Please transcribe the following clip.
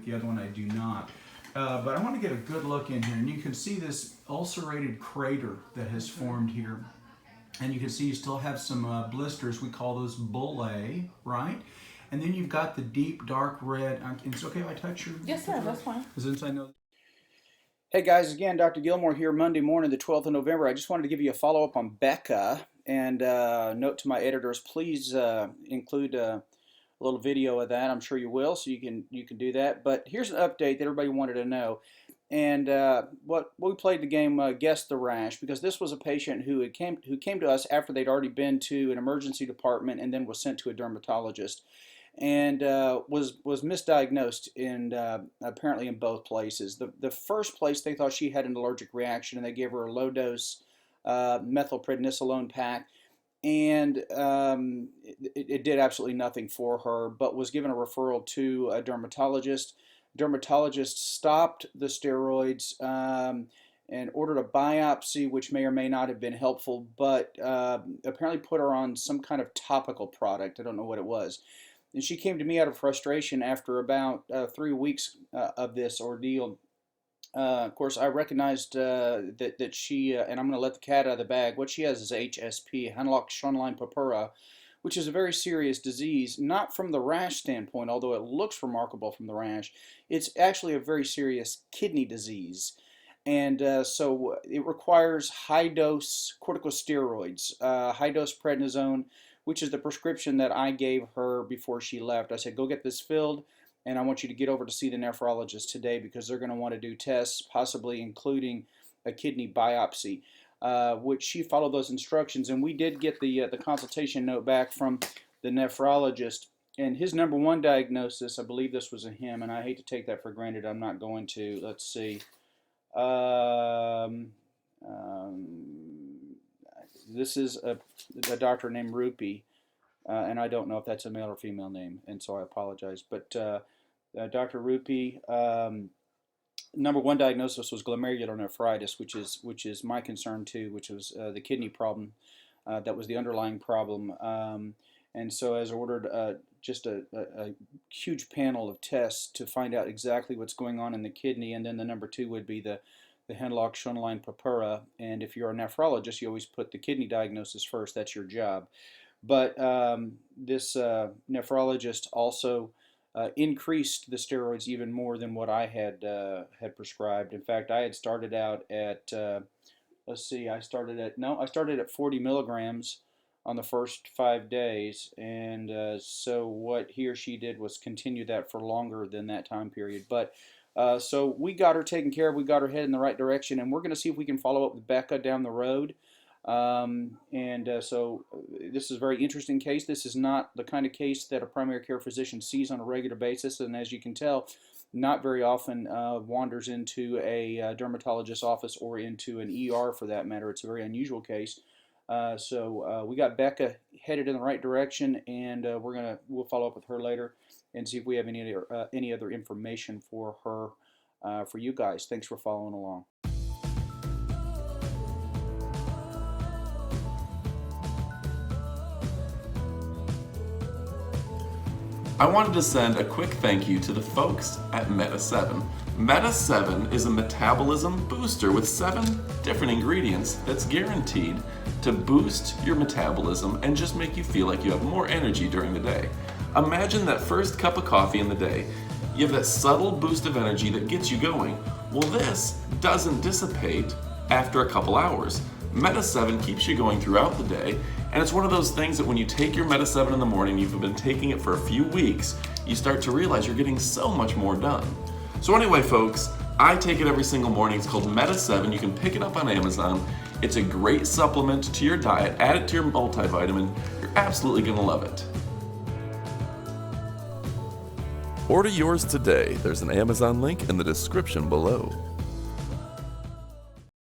With the other one, I do not. But I want to get a good look in here, and you can see this ulcerated crater that has formed here. And you can see you still have some blisters. We call those bullae, right? And then you've got the deep, dark red. It's okay if I touch your... Yes, sir, that's fine. Since I know... Hey guys, again, Dr. Gilmore here, Monday morning, the 12th of November. I just wanted to give you a follow-up on Becca. And note to my editors, please include a little video of that. I'm sure you will, so you can do that. But here's an update that everybody wanted to know. And we played the game Guess the Rash, because this was a patient who came to us after they'd already been to an emergency department and then was sent to a dermatologist, and was misdiagnosed apparently in both places. The first place, they thought she had an allergic reaction, and they gave her a low dose methylprednisolone pack, and it did absolutely nothing for her, but was given a referral to a dermatologist. Dermatologist stopped the steroids and ordered a biopsy, which may or may not have been helpful, but apparently put her on some kind of topical product. I don't know what it was. And she came to me out of frustration after about 3 weeks of this ordeal. Of course, I recognized that she, and I'm going to let the cat out of the bag, what she has is HSP, Hemlock-Schönlein purpura, which is a very serious disease, not from the rash standpoint, although it looks remarkable from the rash. It's actually a very serious kidney disease. And so it requires high-dose corticosteroids, high-dose prednisone, which is the prescription that I gave her before she left. I said, go get this filled, and I want you to get over to see the nephrologist today, because they're going to want to do tests, possibly including a kidney biopsy. Which she followed those instructions, and we did get the consultation note back from the nephrologist, and his number one diagnosis, I believe this was a him, and I hate to take that for granted, I'm not going to. Let's see. This is a doctor named Rupi, and I don't know if that's a male or female name, and so I apologize, but Dr. Rupi, number one diagnosis was glomerulonephritis, which is my concern too, which was the kidney problem. That was the underlying problem, and so as ordered just a huge panel of tests to find out exactly what's going on in the kidney, and then the number two would be the Hemlock-Schönlein purpura. And if you're a nephrologist, you always put the kidney diagnosis first. That's your job. But this nephrologist also increased the steroids even more than what I had prescribed. In fact, I had started out at let's see, I started at 40 milligrams on the first 5 days, and so what he or she did was continue that for longer than that time period. But so we got her taken care of, we got her head in the right direction, and we're going to see if we can follow up with Becca down the road. So this is a very interesting case. This is not the kind of case that a primary care physician sees on a regular basis, and as you can tell, not very often wanders into a dermatologist's office or into an ER for that matter. It's a very unusual case. So we got Becca headed in the right direction, and we'll follow up with her later and see if we have any other information for her for you guys. Thanks for following along. I wanted to send a quick thank you to the folks at Meta 7. Meta 7 is a metabolism booster with 7 different ingredients that's guaranteed to boost your metabolism and just make you feel like you have more energy during the day. Imagine that first cup of coffee in the day. You have that subtle boost of energy that gets you going. Well, this doesn't dissipate after a couple hours. Meta 7 keeps you going throughout the day, and it's one of those things that when you take your Meta 7 in the morning, you've been taking it for a few weeks, you start to realize you're getting so much more done. So anyway, folks, I take it every single morning. It's called Meta 7. You can pick it up on Amazon. It's a great supplement to your diet. Add it to your multivitamin. You're absolutely going to love it. Order yours today. There's an Amazon link in the description below.